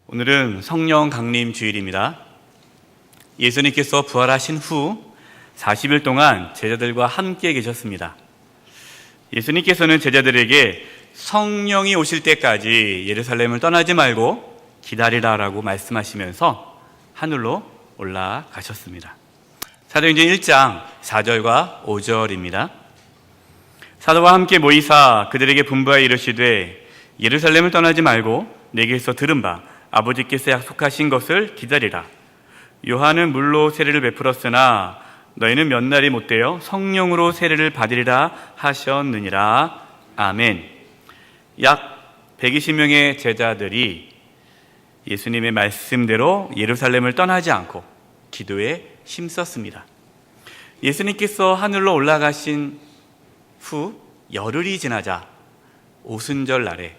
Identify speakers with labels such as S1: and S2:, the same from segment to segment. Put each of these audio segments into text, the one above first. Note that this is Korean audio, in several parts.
S1: 오늘은 성령 강림 주일입니다. 예수님께서 부활하신 후 40일 동안 제자들과 함께 계셨습니다. 예수님께서는 제자들에게 성령이 오실 때까지 예루살렘을 떠나지 말고 기다리라라고 말씀하시면서 하늘로 올라가셨습니다. 사도행전 1장 4절과 5절입니다. 사도와 함께 모이사 그들에게 분부하여 이르시되 예루살렘을 떠나지 말고 내게서 들은 바 아버지께서 약속하신 것을 기다리라. 요한은 물로 세례를 베풀었으나 너희는 몇 날이 못되어 성령으로 세례를 받으리라 하셨느니라. 아멘. 약 120명의 제자들이 예수님의 말씀대로 예루살렘을 떠나지 않고 기도에 힘썼습니다. 예수님께서 하늘로 올라가신 후 열흘이 지나자 오순절 날에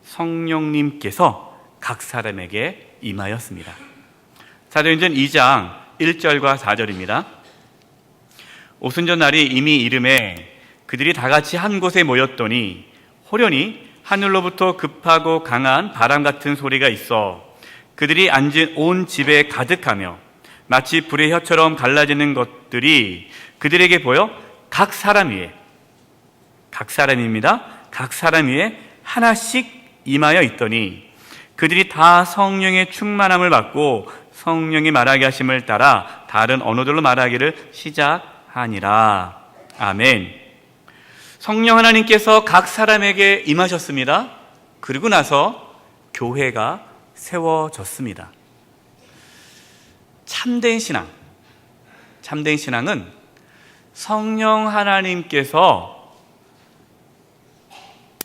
S1: 성령님께서 각 사람에게 임하였습니다. 사도행전 2장 1절과 4절입니다. 오순절 날이 이미 이름에 그들이 다 같이 한 곳에 모였더니 호련히 하늘로부터 급하고 강한 바람 같은 소리가 있어 그들이 앉은 온 집에 가득하며 마치 불의 혀처럼 갈라지는 것들이 그들에게 보여 각 사람 위에 하나씩 임하여 있더니 그들이 다 성령의 충만함을 받고 성령이 말하게 하심을 따라 다른 언어들로 말하기를 시작하니라. 아멘. 성령 하나님께서 각 사람에게 임하셨습니다. 그리고 나서 교회가 세워졌습니다. 참된 신앙은 성령 하나님께서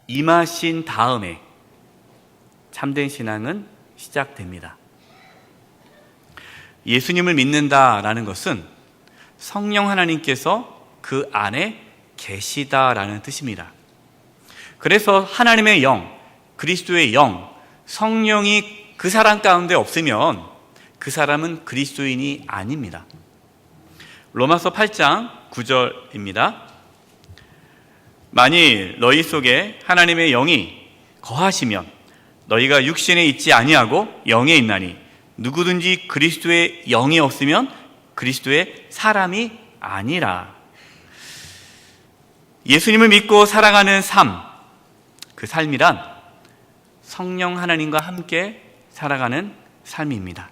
S1: 임하신 다음에 참된 신앙은 시작됩니다. 예수님을 믿는다라는 것은 성령 하나님께서 그 안에 계시다라는 뜻입니다. 그래서 하나님의 영, 그리스도의 영, 성령이 그 사람 가운데 없으면 그 사람은 그리스도인이 아닙니다. 로마서 8장 9절입니다. 만일 너희 속에 하나님의 영이 거하시면 너희가 육신에 있지 아니하고 영에 있나니 누구든지 그리스도의 영이 없으면 그리스도의 사람이 아니라. 예수님을 믿고 살아가는 삶, 그 삶이란 성령 하나님과 함께 살아가는 삶입니다.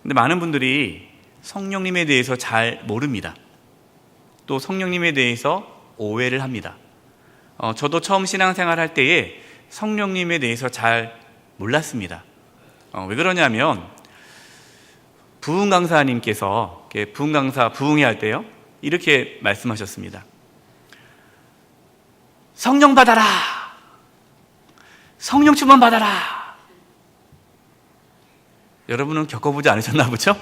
S1: 근데 많은 분들이 성령님에 대해서 잘 모릅니다. 또 성령님에 대해서 오해를 합니다. 저도 처음 신앙생활 할 때에 성령님에 대해서 잘 몰랐습니다. 왜 그러냐면 부흥 강사님께서 부흥 강사 부흥회 할 때요 이렇게 말씀하셨습니다. 성령 받아라. 성령 충만 받아라. 여러분은 겪어보지 않으셨나 보죠?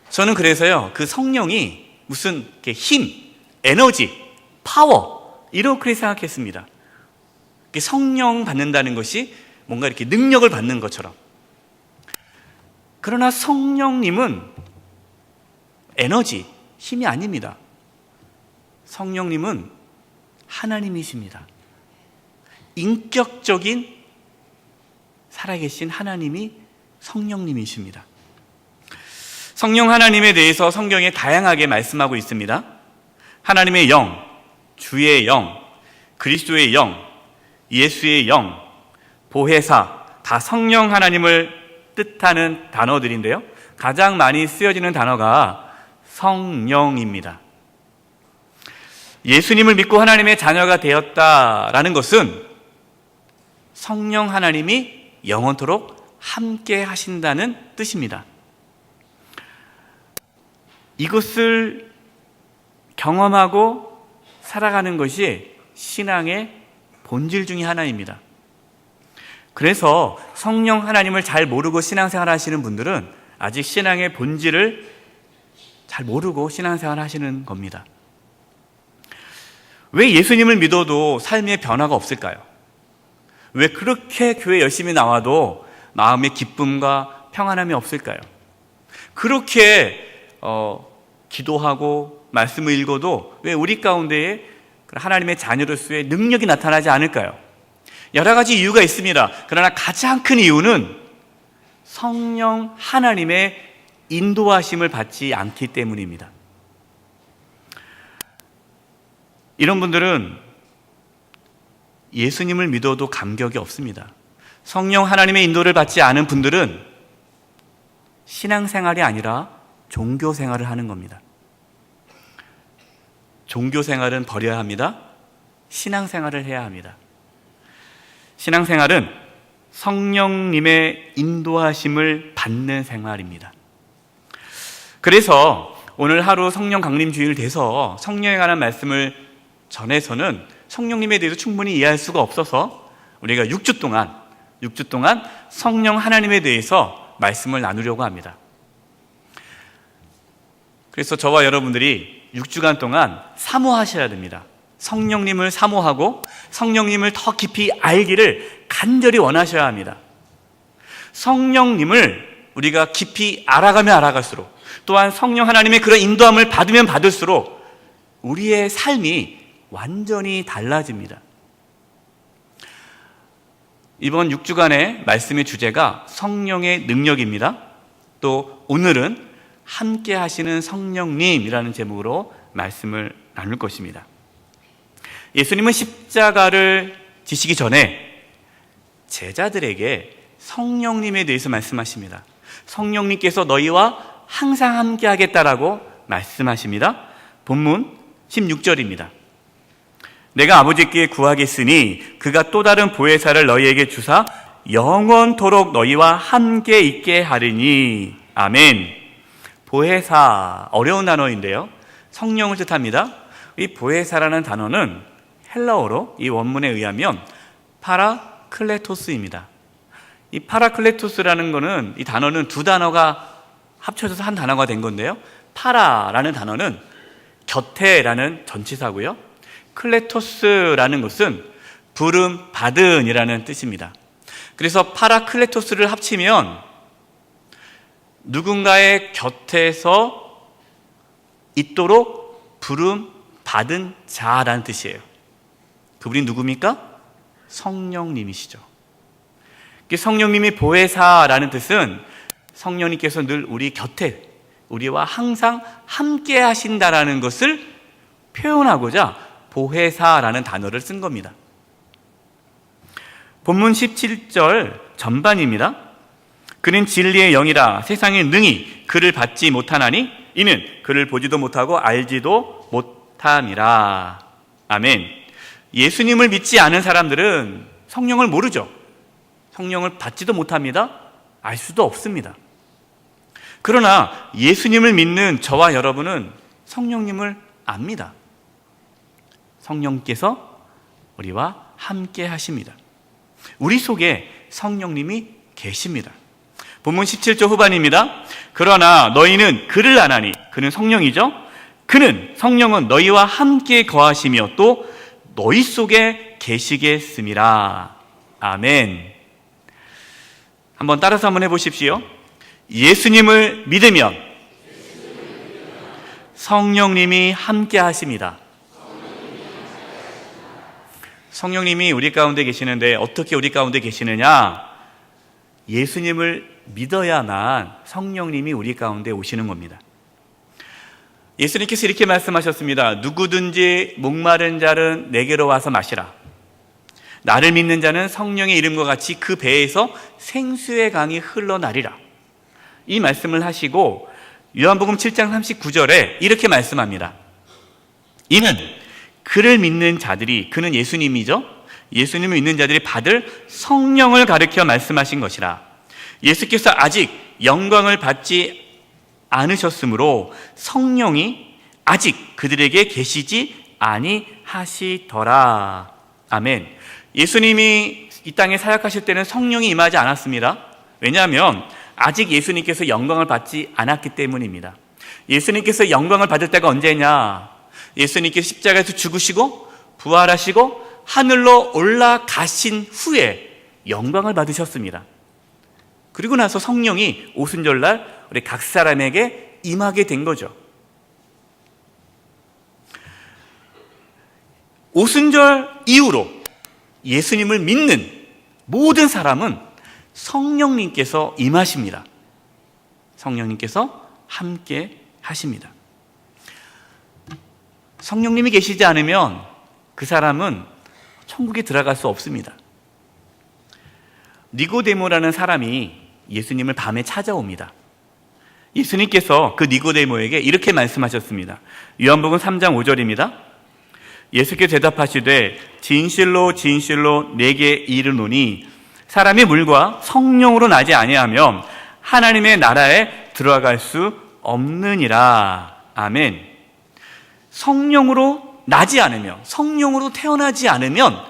S1: 저는 그래서요 그 성령이 무슨 힘, 에너지, 파워 이렇게 생각했습니다. 성령 받는다는 것이 뭔가 이렇게 능력을 받는 것처럼. 그러나 성령님은 에너지, 힘이 아닙니다. 성령님은 하나님이십니다. 인격적인 살아계신 하나님이 성령님이십니다. 성령 하나님에 대해서 성경에 다양하게 말씀하고 있습니다. 하나님의 영, 주의 영, 그리스도의 영, 예수의 영, 보혜사, 다 성령 하나님을 뜻하는 단어들인데요. 가장 많이 쓰여지는 단어가 성령입니다. 예수님을 믿고 하나님의 자녀가 되었다라는 것은 성령 하나님이 영원토록 함께 하신다는 뜻입니다. 이것을 경험하고 살아가는 것이 신앙의 본질 중에 하나입니다. 그래서 성령 하나님을 잘 모르고 신앙생활 하시는 분들은 아직 신앙의 본질을 잘 모르고 신앙생활 하시는 겁니다. 왜 예수님을 믿어도 삶의 변화가 없을까요? 왜 그렇게 교회 열심히 나와도 마음의 기쁨과 평안함이 없을까요? 그렇게 기도하고 말씀을 읽어도 왜 우리 가운데에 하나님의 자녀로서의 능력이 나타나지 않을까요? 여러 가지 이유가 있습니다. 그러나 가장 큰 이유는 성령 하나님의 인도하심을 받지 않기 때문입니다. 이런 분들은 예수님을 믿어도 감격이 없습니다. 성령 하나님의 인도를 받지 않은 분들은 신앙생활이 아니라 종교생활을 하는 겁니다. 종교생활은 버려야 합니다. 신앙생활을 해야 합니다. 신앙생활은 성령님의 인도하심을 받는 생활입니다. 그래서 오늘 하루 성령 강림 주일 돼서 성령에 관한 말씀을 전해서는 성령님에 대해서 충분히 이해할 수가 없어서 우리가 6주 동안 성령 하나님에 대해서 말씀을 나누려고 합니다. 그래서 저와 여러분들이 6주간 동안 사모하셔야 됩니다. 성령님을 사모하고 성령님을 더 깊이 알기를 간절히 원하셔야 합니다. 성령님을 우리가 깊이 알아가면 알아갈수록, 또한 성령 하나님의 그런 인도함을 받으면 받을수록 우리의 삶이 완전히 달라집니다. 이번 6주간의 말씀의 주제가 성령의 능력입니다. 또 오늘은 함께 하시는 성령님이라는 제목으로 말씀을 나눌 것입니다. 예수님은 십자가를 지시기 전에 제자들에게 성령님에 대해서 말씀하십니다. 성령님께서 너희와 항상 함께 하겠다라고 말씀하십니다. 본문 16절입니다. 내가 아버지께 구하겠으니 그가 또 다른 보혜사를 너희에게 주사 영원토록 너희와 함께 있게 하리니. 아멘. 보혜사, 어려운 단어인데요, 성령을 뜻합니다. 이 보혜사라는 단어는 헬라어로 이 원문에 의하면 파라클레토스입니다. 이 파라클레토스라는 거는, 이 단어는 두 단어가 합쳐져서 한 단어가 된 건데요, 파라라는 단어는 곁에라는 전치사고요, 클레토스라는 것은 부름 받은이라는 뜻입니다. 그래서 파라클레토스를 합치면 누군가의 곁에서 있도록 부름 받은 자라는 뜻이에요. 그분이 누굽니까? 성령님이시죠. 성령님이 보혜사라는 뜻은 성령님께서 늘 우리 곁에, 우리와 항상 함께 하신다라는 것을 표현하고자 보혜사라는 단어를 쓴 겁니다. 본문 17절 전반입니다. 그는 진리의 영이라 세상에 능히 그를 받지 못하나니 이는 그를 보지도 못하고 알지도 못함이라. 아멘. 예수님을 믿지 않은 사람들은 성령을 모르죠. 성령을 받지도 못합니다. 알 수도 없습니다. 그러나 예수님을 믿는 저와 여러분은 성령님을 압니다. 성령께서 우리와 함께 하십니다. 우리 속에 성령님이 계십니다. 본문 17절 후반입니다. 그러나 너희는 그를 아나니, 그는 성령이죠. 그는, 성령은 너희와 함께 거하시며 또 너희 속에 계시겠음이라. 아멘. 한번 따라서 한번 해보십시오. 예수님을 믿으면 성령님이 함께 하십니다. 성령님이 우리 가운데 계시는데 어떻게 우리 가운데 계시느냐? 예수님을 믿어야만 성령님이 우리 가운데 오시는 겁니다. 예수님께서 이렇게 말씀하셨습니다. 누구든지 목마른 자는 내게로 와서 마시라. 나를 믿는 자는 성령의 이름과 같이 그 배에서 생수의 강이 흘러나리라. 이 말씀을 하시고 요한복음 7장 39절에 이렇게 말씀합니다. 이는 그를 믿는 자들이, 그는 예수님이죠. 예수님을 믿는 자들이 받을 성령을 가르쳐 말씀하신 것이라. 예수께서 아직 영광을 받지 않으셨으므로 성령이 아직 그들에게 계시지 아니하시더라. 아멘. 예수님이 이 땅에 사역하실 때는 성령이 임하지 않았습니다. 왜냐하면 아직 예수님께서 영광을 받지 않았기 때문입니다. 예수님께서 영광을 받을 때가 언제냐? 예수님께서 십자가에서 죽으시고 부활하시고 하늘로 올라가신 후에 영광을 받으셨습니다. 그리고 나서 성령이 오순절날 우리 각 사람에게 임하게 된 거죠. 오순절 이후로 예수님을 믿는 모든 사람은 성령님께서 임하십니다. 성령님께서 함께 하십니다. 성령님이 계시지 않으면 그 사람은 천국에 들어갈 수 없습니다. 니고데모라는 사람이 예수님을 밤에 찾아옵니다. 예수님께서 그 니고데모에게 이렇게 말씀하셨습니다. 요한복음 3장 5절입니다. 예수께서 대답하시되 진실로 진실로 내게 이르노니 사람이 물과 성령으로 나지 아니하면 하나님의 나라에 들어갈 수 없느니라. 아멘. 성령으로 나지 않으면, 성령으로 태어나지 않으면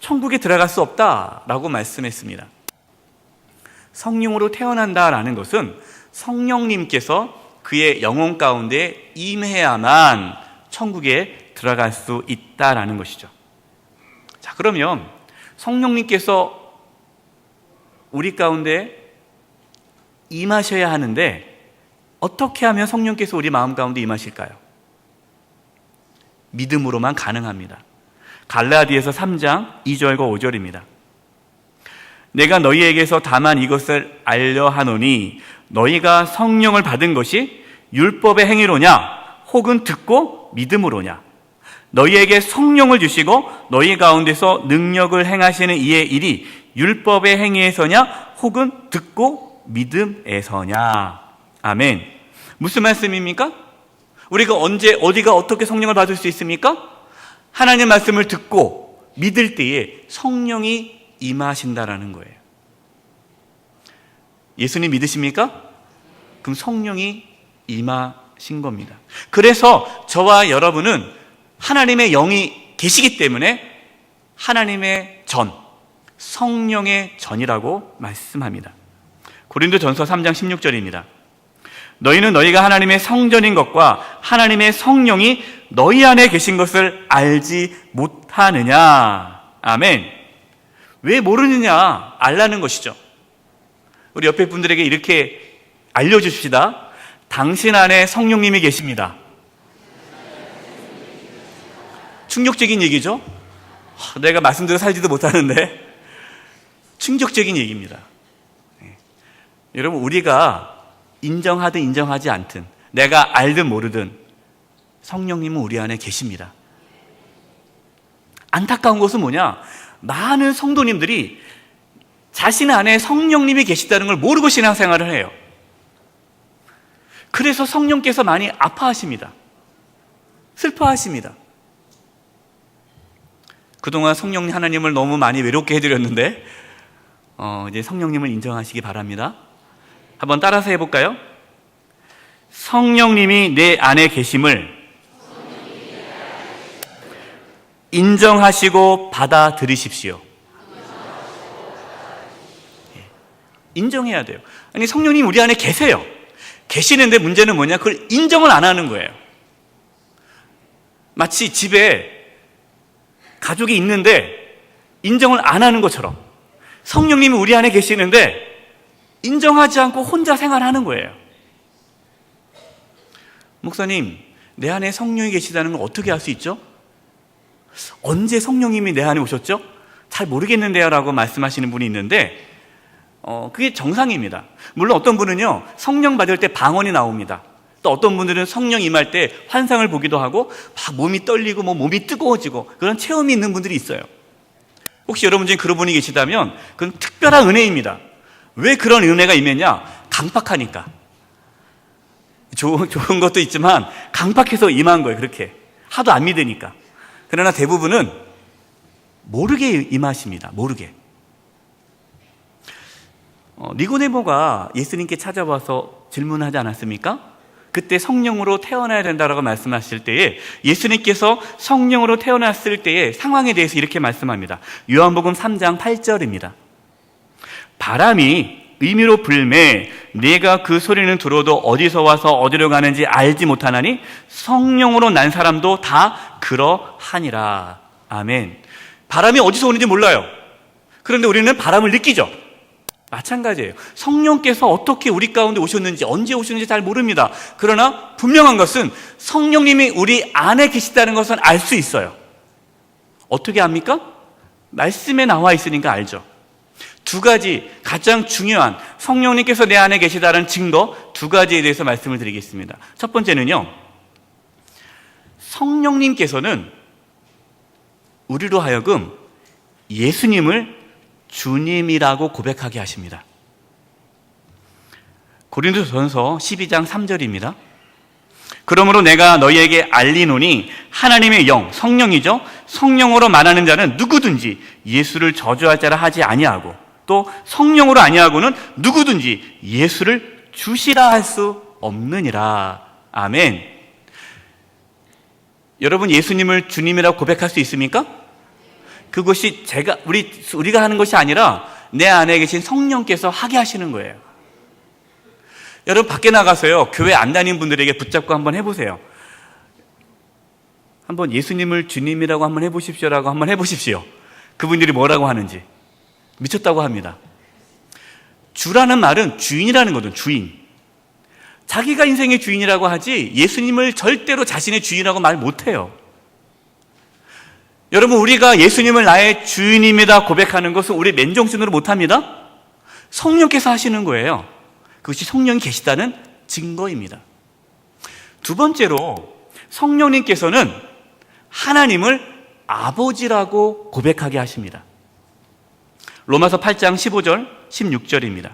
S1: 천국에 들어갈 수 없다라고 말씀했습니다. 성령으로 태어난다라는 것은 성령님께서 그의 영혼 가운데 임해야만 천국에 들어갈 수 있다라는 것이죠. 자, 그러면 성령님께서 우리 가운데 임하셔야 하는데 어떻게 하면 성령께서 우리 마음 가운데 임하실까요? 믿음으로만 가능합니다. 갈라디아서 3장 2절과 5절입니다. 내가 너희에게서 다만 이것을 알려 하노니 너희가 성령을 받은 것이 율법의 행위로냐 혹은 듣고 믿음으로냐. 너희에게 성령을 주시고 너희 가운데서 능력을 행하시는 이의 일이 율법의 행위에서냐 혹은 듣고 믿음에서냐. 아멘. 무슨 말씀입니까? 우리가 언제 어디가 어떻게 성령을 받을 수 있습니까? 하나님의 말씀을 듣고 믿을 때에 성령이 임하신다라는 거예요. 예수님 믿으십니까? 그럼 성령이 임하신 겁니다. 그래서 저와 여러분은 하나님의 영이 계시기 때문에 하나님의 전, 성령의 전이라고 말씀합니다. 고린도전서 3장 16절입니다. 너희는 너희가 하나님의 성전인 것과 하나님의 성령이 너희 안에 계신 것을 알지 못하느냐. 아멘. 왜 모르느냐? 알라는 것이죠. 우리 옆에 분들에게 이렇게 알려주십시다. 당신 안에 성령님이 계십니다. 충격적인 얘기죠? 내가 말씀대로 살지도 못하는데 충격적인 얘기입니다. 여러분, 우리가 인정하든 인정하지 않든, 내가 알든 모르든 성령님은 우리 안에 계십니다. 안타까운 것은 뭐냐? 많은 성도님들이 자신 안에 성령님이 계시다는 걸 모르고 신앙생활을 해요. 그래서 성령께서 많이 아파하십니다. 슬퍼하십니다. 그동안 성령 하나님을 너무 많이 외롭게 해드렸는데 이제 성령님을 인정하시기 바랍니다. 한번 따라서 해볼까요? 성령님이 내 안에 계심을 인정하시고 받아들이십시오. 인정해야 돼요. 아니, 성령님 우리 안에 계세요. 계시는데 문제는 뭐냐? 그걸 인정을 안 하는 거예요. 마치 집에 가족이 있는데 인정을 안 하는 것처럼 성령님이 우리 안에 계시는데 인정하지 않고 혼자 생활하는 거예요. 목사님, 내 안에 성령이 계시다는 걸 어떻게 알 수 있죠? 언제 성령님이 내 안에 오셨죠? 잘 모르겠는데요 라고 말씀하시는 분이 있는데 그게 정상입니다. 물론 어떤 분은요, 성령 받을 때 방언이 나옵니다. 또 어떤 분들은 성령 임할 때 환상을 보기도 하고 막 몸이 떨리고 몸이 뜨거워지고 그런 체험이 있는 분들이 있어요. 혹시 여러분 중에 그런 분이 계시다면 그건 특별한 은혜입니다. 왜 그런 은혜가 임했냐? 강팍하니까. 좋은 것도 있지만 강팍해서 임한 거예요. 그렇게 하도 안 믿으니까. 그러나 대부분은 모르게 임하십니다. 모르게. 니고데모가 예수님께 찾아와서 질문하지 않았습니까? 그때 성령으로 태어나야 된다라고 말씀하실 때에 예수님께서 성령으로 태어났을 때의 상황에 대해서 이렇게 말씀합니다. 요한복음 3장 8절입니다. 바람이 의미로 불매 내가 그 소리는 들어도 어디서 와서 어디로 가는지 알지 못하나니 성령으로 난 사람도 다 그러하니라. 아멘. 바람이 어디서 오는지 몰라요. 그런데 우리는 바람을 느끼죠. 마찬가지예요. 성령께서 어떻게 우리 가운데 오셨는지, 언제 오셨는지 잘 모릅니다. 그러나 분명한 것은 성령님이 우리 안에 계시다는 것은 알 수 있어요. 어떻게 압니까? 말씀에 나와 있으니까 알죠. 두 가지 가장 중요한 성령님께서 내 안에 계시다는 증거 두 가지에 대해서 말씀을 드리겠습니다. 첫 번째는요, 성령님께서는 우리로 하여금 예수님을 주님이라고 고백하게 하십니다. 고린도전서 12장 3절입니다. 그러므로 내가 너희에게 알리노니 하나님의 영, 성령이죠. 성령으로 말하는 자는 누구든지 예수를 저주할 자라 하지 아니하고, 또 성령으로 아니하고는 누구든지 예수를 주시라 할 수 없느니라. 아멘. 여러분, 예수님을 주님이라고 고백할 수 있습니까? 그것이 우리가 하는 것이 아니라 내 안에 계신 성령께서 하게 하시는 거예요. 여러분, 밖에 나가서요, 교회 안 다니는 분들에게 붙잡고 한번 해보세요. 한번 예수님을 주님이라고 한번 해보십시오라고 한번 해보십시오. 그분들이 뭐라고 하는지. 미쳤다고 합니다. 주라는 말은 주인이라는 거든, 주인. 자기가 인생의 주인이라고 하지 예수님을 절대로 자신의 주인이라고 말 못해요. 여러분, 우리가 예수님을 나의 주인입니다 고백하는 것은 우리 맨정신으로 못합니다. 성령께서 하시는 거예요. 그것이 성령이 계시다는 증거입니다. 두 번째로, 성령님께서는 하나님을 아버지라고 고백하게 하십니다. 로마서 8장 15절 16절입니다.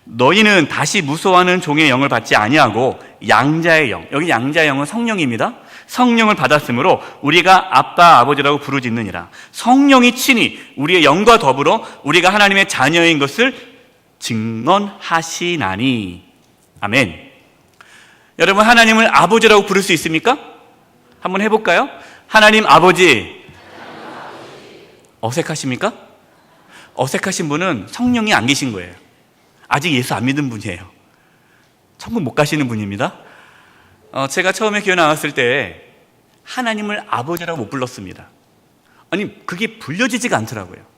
S1: 너희는 다시 무서워하는 종의 영을 받지 아니하고 양자의 영, 여기 양자의 영은 성령입니다. 성령을 받았으므로 우리가 아빠 아버지라고 부르짖느니라. 성령이 친히 우리의 영과 더불어 우리가 하나님의 자녀인 것을 증언하시나니. 아멘. 여러분, 하나님을 아버지라고 부를 수 있습니까? 한번 해볼까요? 하나님 아버지. 어색하십니까? 어색하신 분은 성령이 안 계신 거예요. 아직 예수 안 믿은 분이에요. 천국 못 가시는 분입니다. 제가 처음에 교회 나왔을 때 하나님을 아버지라고 못 불렀습니다. 아니, 그게 불려지지가 않더라고요.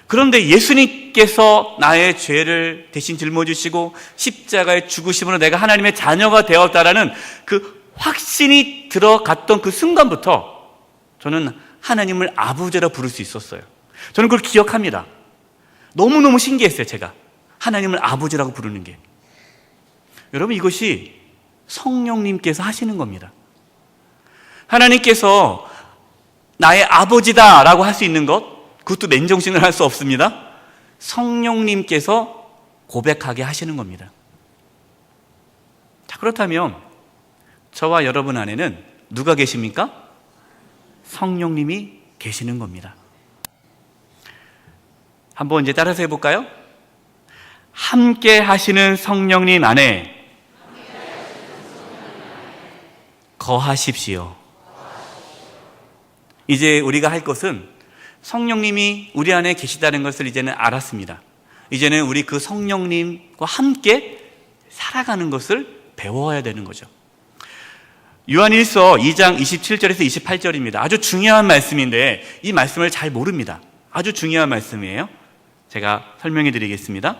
S1: 그런데 예수님께서 나의 죄를 대신 짊어지시고 십자가의 죽으심으로 내가 하나님의 자녀가 되었다라는 그 확신이 들어갔던 그 순간부터 저는 하나님을 아버지라 부를 수 있었어요. 저는 그걸 기억합니다. 너무너무 신기했어요. 제가 하나님을 아버지라고 부르는 게. 여러분, 이것이 성령님께서 하시는 겁니다. 하나님께서 나의 아버지다라고 할 수 있는 것, 그것도 맨정신을 할 수 없습니다. 성령님께서 고백하게 하시는 겁니다. 자, 그렇다면 저와 여러분 안에는 누가 계십니까? 성령님이 계시는 겁니다. 한번 이제 따라서 해볼까요? 함께 하시는 성령님 안에 거하십시오. 이제 우리가 할 것은 성령님이 우리 안에 계시다는 것을 이제는 알았습니다. 이제는 우리 그 성령님과 함께 살아가는 것을 배워야 되는 거죠. 요한일서 2장 27절에서 28절입니다. 아주 중요한 말씀인데 이 말씀을 잘 모릅니다. 아주 중요한 말씀이에요. 제가 설명해 드리겠습니다.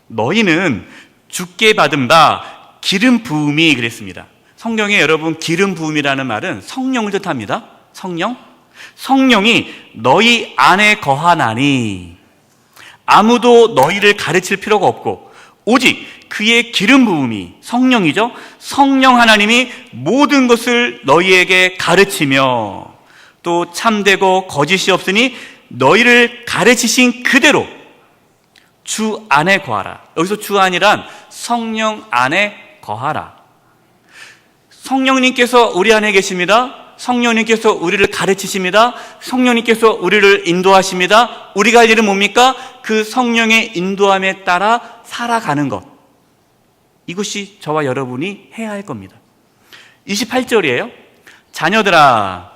S1: 너희는 주께 받은 바 기름 부음이, 그랬습니다. 성경에 여러분, 기름 부음이라는 말은 성령을 뜻합니다. 성령이 너희 안에 거하나니 아무도 너희를 가르칠 필요가 없고 오직 그의 기름 부음이, 성령이죠. 성령 하나님이 모든 것을 너희에게 가르치며 또 참되고 거짓이 없으니 너희를 가르치신 그대로 주 안에 거하라. 여기서 주 안이란 성령 안에 거하라. 성령님께서 우리 안에 계십니다. 성령님께서 우리를 가르치십니다. 성령님께서 우리를 인도하십니다. 우리가 할 일은 뭡니까? 그 성령의 인도함에 따라 살아가는 것. 이것이 저와 여러분이 해야 할 겁니다. 28절이에요. 자녀들아,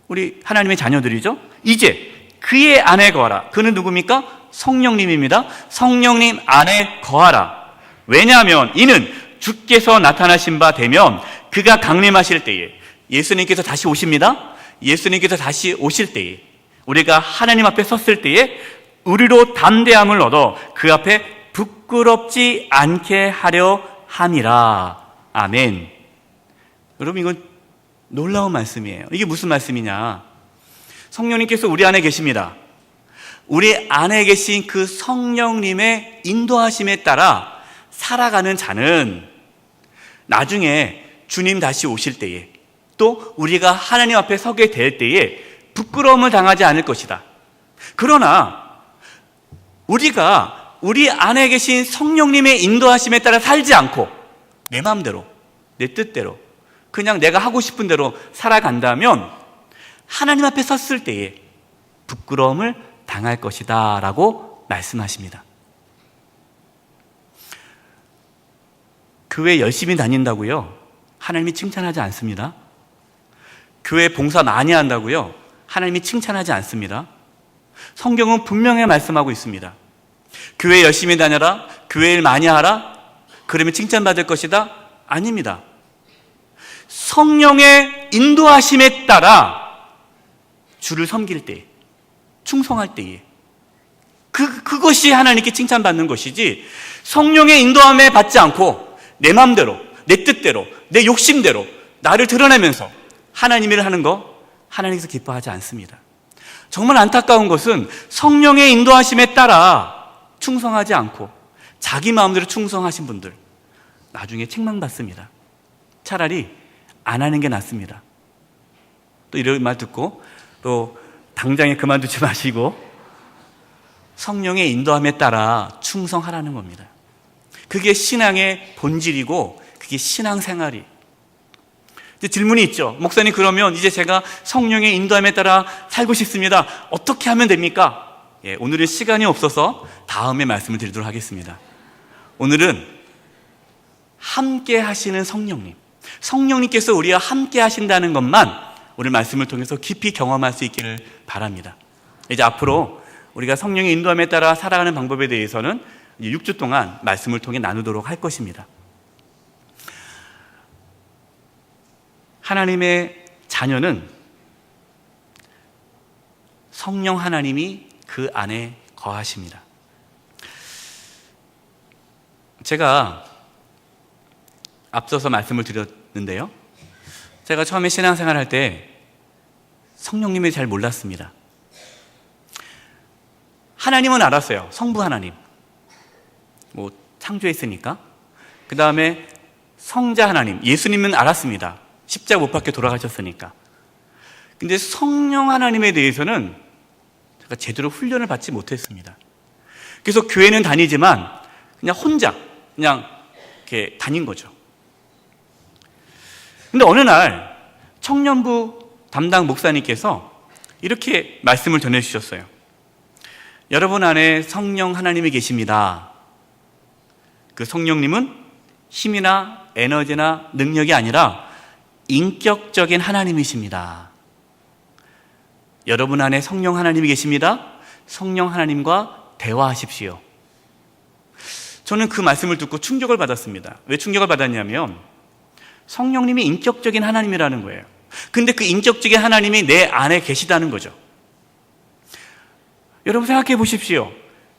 S1: 우리 하나님의 자녀들이죠. 이제 그의 안에 거하라. 그는 누굽니까? 성령님입니다. 성령님 안에 거하라. 왜냐하면 이는 주께서 나타나신 바 되면 그가 강림하실 때에, 예수님께서 다시 오십니다. 예수님께서 다시 오실 때에, 우리가 하나님 앞에 섰을 때에 우리로 담대함을 얻어 그 앞에 부끄럽지 않게 하려 함이라. 아멘. 여러분, 이건 놀라운 말씀이에요. 이게 무슨 말씀이냐? 성령님께서 우리 안에 계십니다. 우리 안에 계신 그 성령님의 인도하심에 따라 살아가는 자는 나중에 주님 다시 오실 때에, 또 우리가 하나님 앞에 서게 될 때에 부끄러움을 당하지 않을 것이다. 그러나 우리가 우리 안에 계신 성령님의 인도하심에 따라 살지 않고 내 마음대로, 내 뜻대로, 그냥 내가 하고 싶은 대로 살아간다면 하나님 앞에 섰을 때에 부끄러움을 당할 것이다 라고 말씀하십니다. 교회 열심히 다닌다고요? 하나님이 칭찬하지 않습니다. 교회 봉사 많이 한다고요? 하나님이 칭찬하지 않습니다. 성경은 분명히 말씀하고 있습니다. 교회 열심히 다녀라, 교회 일 많이 하라, 그러면 칭찬받을 것이다? 아닙니다. 성령의 인도하심에 따라 주를 섬길 때, 충성할 때에 그것이 하나님께 칭찬받는 것이지, 성령의 인도함에 받지 않고 내 마음대로, 내 뜻대로, 내 욕심대로 나를 드러내면서 하나님 일을 하는 거 하나님께서 기뻐하지 않습니다. 정말 안타까운 것은 성령의 인도하심에 따라 충성하지 않고 자기 마음대로 충성하신 분들 나중에 책망받습니다. 차라리 안 하는 게 낫습니다. 또 이런 말 듣고 또 당장에 그만두지 마시고 성령의 인도함에 따라 충성하라는 겁니다. 그게 신앙의 본질이고 그게 신앙생활이. 이제 질문이 있죠. 목사님, 그러면 이제 제가 성령의 인도함에 따라 살고 싶습니다. 어떻게 하면 됩니까? 오늘은 시간이 없어서 다음에 말씀을 드리도록 하겠습니다. 오늘은 함께 하시는 성령님, 성령님께서 우리와 함께 하신다는 것만 오늘 말씀을 통해서 깊이 경험할 수 있기를 바랍니다. 이제 앞으로 우리가 성령의 인도함에 따라 살아가는 방법에 대해서는 6주 동안 말씀을 통해 나누도록 할 것입니다. 하나님의 자녀는 성령 하나님이 그 안에 거하십니다. 제가 앞서서 말씀을 드렸는데요, 제가 처음에 신앙생활 할 때 성령님을 잘 몰랐습니다. 하나님은 알았어요. 성부 하나님, 창조했으니까. 그 다음에 성자 하나님, 예수님은 알았습니다. 십자가 못 박혀 돌아가셨으니까. 근데 성령 하나님에 대해서는 제가 제대로 훈련을 받지 못했습니다. 그래서 교회는 다니지만 그냥 혼자 그냥 이렇게 다닌 거죠. 근데 어느 날 청년부 담당 목사님께서 이렇게 말씀을 전해주셨어요. 여러분 안에 성령 하나님이 계십니다. 그 성령님은 힘이나 에너지나 능력이 아니라 인격적인 하나님이십니다. 여러분 안에 성령 하나님이 계십니다. 성령 하나님과 대화하십시오. 저는 그 말씀을 듣고 충격을 받았습니다. 왜 충격을 받았냐면 성령님이 인격적인 하나님이라는 거예요. 근데 그 인격적인 하나님이 내 안에 계시다는 거죠. 여러분 생각해 보십시오.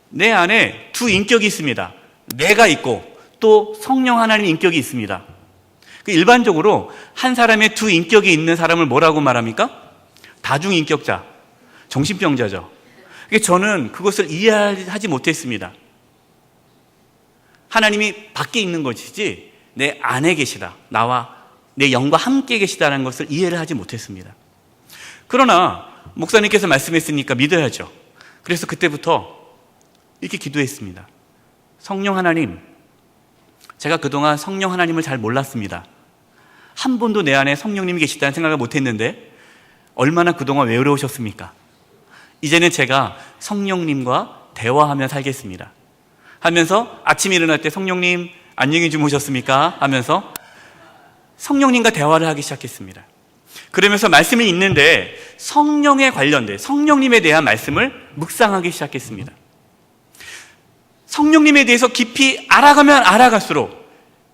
S1: 내 안에 두 인격이 있습니다. 내가 있고 또 성령 하나님의 인격이 있습니다. 일반적으로 한 사람의 두 인격이 있는 사람을 뭐라고 말합니까? 다중인격자, 정신병자죠. 저는 그것을 이해하지 못했습니다. 하나님이 밖에 있는 것이지 내 안에 계시다, 나와 내 영과 함께 계시다는 것을 이해를 하지 못했습니다. 그러나 목사님께서 말씀했으니까 믿어야죠. 그래서 그때부터 이렇게 기도했습니다. 성령 하나님, 제가 그동안 성령 하나님을 잘 몰랐습니다. 한 번도 내 안에 성령님이 계시다는 생각을 못했는데 얼마나 그동안 외로우셨습니까? 이제는 제가 성령님과 대화하며 살겠습니다. 하면서 아침에 일어날 때 성령님 안녕히 주무셨습니까? 하면서 성령님과 대화를 하기 시작했습니다. 그러면서 말씀이 있는데 성령에 관련된, 성령님에 대한 말씀을 묵상하기 시작했습니다. 성령님에 대해서 깊이 알아가면 알아갈수록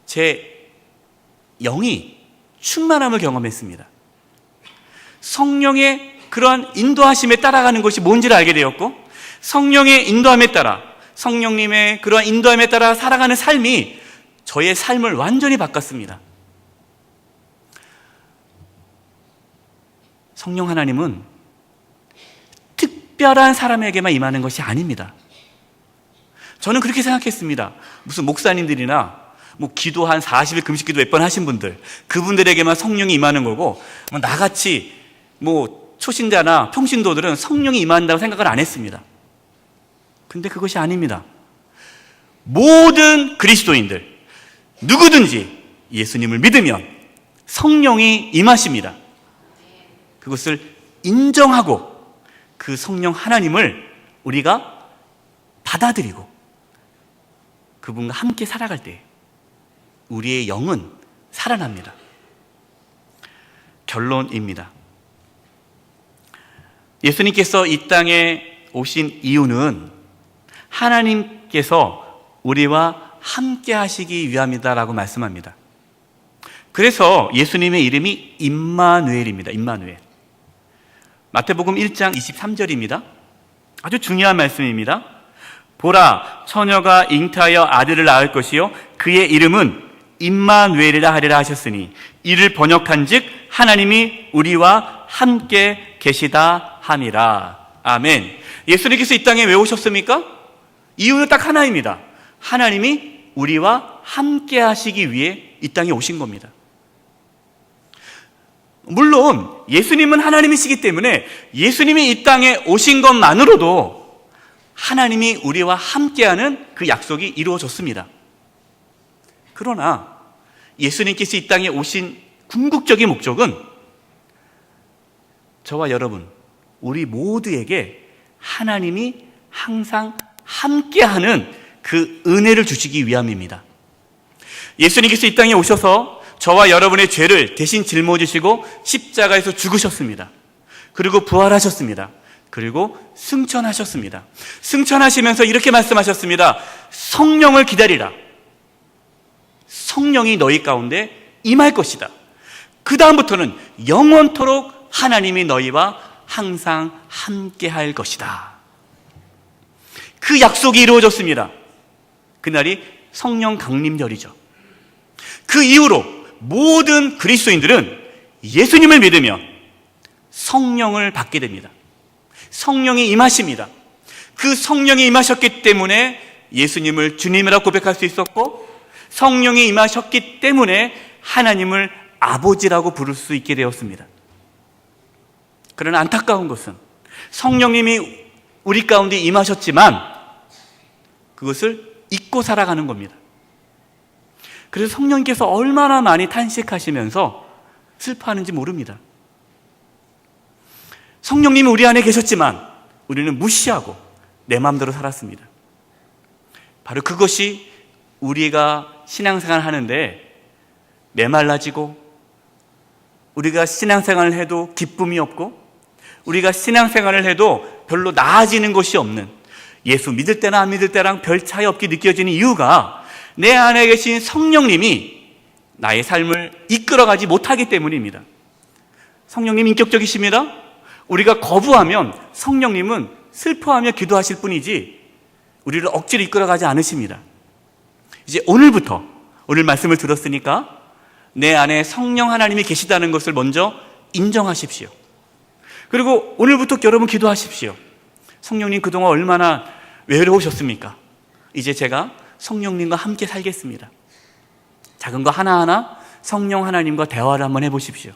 S1: 제 영이 충만함을 경험했습니다. 성령의 그러한 인도하심에 따라가는 것이 뭔지를 알게 되었고, 성령의 인도함에 따라, 성령님의 그러한 인도함에 따라 살아가는 삶이 저의 삶을 완전히 바꿨습니다. 성령 하나님은 특별한 사람에게만 임하는 것이 아닙니다. 저는 그렇게 생각했습니다. 무슨 목사님들이나 기도 한 40일 금식 기도 몇 번 하신 분들, 그분들에게만 성령이 임하는 거고, 나같이 초신자나 평신도들은 성령이 임한다고 생각을 안 했습니다. 근데 그것이 아닙니다. 모든 그리스도인들, 누구든지 예수님을 믿으면 성령이 임하십니다. 그것을 인정하고 그 성령 하나님을 우리가 받아들이고 그분과 함께 살아갈 때 우리의 영은 살아납니다. 결론입니다. 예수님께서 이 땅에 오신 이유는 하나님께서 우리와 함께 하시기 위함이다라고 말씀합니다. 그래서 예수님의 이름이 임마누엘입니다. 임마누엘. 마태복음 1장 23절입니다. 아주 중요한 말씀입니다. 보라, 처녀가 잉태하여 아들을 낳을 것이요 그의 이름은 임마누엘이라 하리라 하셨으니 이를 번역한즉 하나님이 우리와 함께 계시다 함이라. 아멘. 예수님께서 이 땅에 왜 오셨습니까? 이유는 딱 하나입니다. 하나님이 우리와 함께 하시기 위해 이 땅에 오신 겁니다. 물론 예수님은 하나님이시기 때문에 예수님이 이 땅에 오신 것만으로도 하나님이 우리와 함께하는 그 약속이 이루어졌습니다. 그러나 예수님께서 이 땅에 오신 궁극적인 목적은 저와 여러분, 우리 모두에게 하나님이 항상 함께하는 그 은혜를 주시기 위함입니다. 예수님께서 이 땅에 오셔서 저와 여러분의 죄를 대신 짊어지시고 십자가에서 죽으셨습니다. 그리고 부활하셨습니다. 그리고 승천하셨습니다. 승천하시면서 이렇게 말씀하셨습니다. 성령을 기다리라. 성령이 너희 가운데 임할 것이다. 그 다음부터는 영원토록 하나님이 너희와 항상 함께할 것이다. 그 약속이 이루어졌습니다. 그날이 성령 강림절이죠. 그 이후로 모든 그리스도인들은 예수님을 믿으면 성령을 받게 됩니다. 성령이 임하십니다. 그 성령이 임하셨기 때문에 예수님을 주님이라고 고백할 수 있었고, 성령이 임하셨기 때문에 하나님을 아버지라고 부를 수 있게 되었습니다. 그러나 안타까운 것은 성령님이 우리 가운데 임하셨지만 그것을 잊고 살아가는 겁니다. 그래서 성령님께서 얼마나 많이 탄식하시면서 슬퍼하는지 모릅니다. 성령님이 우리 안에 계셨지만 우리는 무시하고 내 마음대로 살았습니다. 바로 그것이 우리가 신앙생활을 하는데 메말라지고, 우리가 신앙생활을 해도 기쁨이 없고, 우리가 신앙생활을 해도 별로 나아지는 것이 없는, 예수 믿을 때나 안 믿을 때랑 별 차이 없게 느껴지는 이유가 내 안에 계신 성령님이 나의 삶을 이끌어가지 못하기 때문입니다. 성령님 인격적이십니다. 우리가 거부하면 성령님은 슬퍼하며 기도하실 뿐이지 우리를 억지로 이끌어가지 않으십니다. 이제 오늘부터, 오늘 말씀을 들었으니까 내 안에 성령 하나님이 계시다는 것을 먼저 인정하십시오. 그리고 오늘부터 여러분 기도하십시오. 성령님 그동안 얼마나 외로우셨습니까? 이제 제가 성령님과 함께 살겠습니다. 작은 거 하나하나 성령 하나님과 대화를 한번 해보십시오.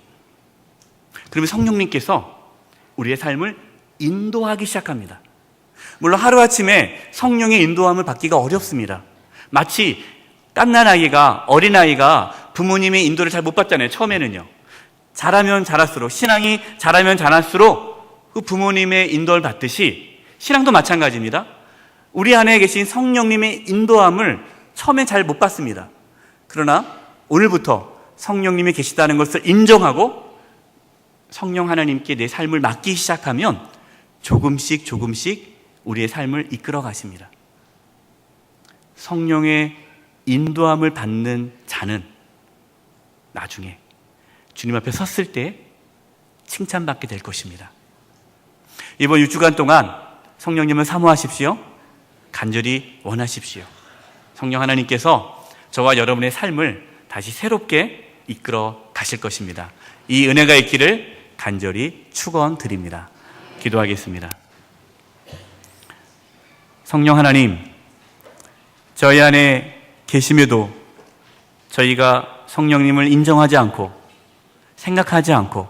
S1: 그러면 성령님께서 우리의 삶을 인도하기 시작합니다. 물론 하루아침에 성령의 인도함을 받기가 어렵습니다. 마치 갓난 아이가, 어린아이가 부모님의 인도를 잘 못 받잖아요. 처음에는요. 자라면 자랄수록, 신앙이 자라면 자랄수록 그 부모님의 인도를 받듯이 신앙도 마찬가지입니다. 우리 안에 계신 성령님의 인도함을 처음엔 잘 못 받습니다. 그러나 오늘부터 성령님이 계시다는 것을 인정하고 성령 하나님께 내 삶을 맡기기 시작하면 조금씩 우리의 삶을 이끌어 가십니다. 성령의 인도함을 받는 자는 나중에 주님 앞에 섰을 때 칭찬받게 될 것입니다. 이번 6주간 동안 성령님을 사모하십시오. 간절히 원하십시오. 성령 하나님께서 저와 여러분의 삶을 다시 새롭게 이끌어 가실 것입니다. 이 은혜가 있기를 간절히 축원드립니다. 기도하겠습니다. 성령 하나님, 저희 안에 계심에도 저희가 성령님을 인정하지 않고 생각하지 않고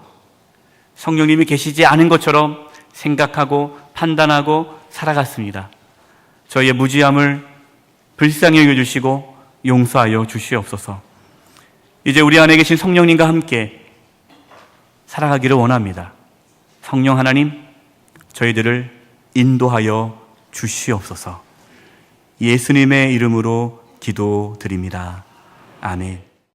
S1: 성령님이 계시지 않은 것처럼 생각하고 판단하고 살아갔습니다. 저희의 무지함을 불쌍히 여겨주시고 용서하여 주시옵소서. 이제 우리 안에 계신 성령님과 함께 살아가기를 원합니다. 성령 하나님, 저희들을 인도하여 주시옵소서. 예수님의 이름으로 기도드립니다. 아멘.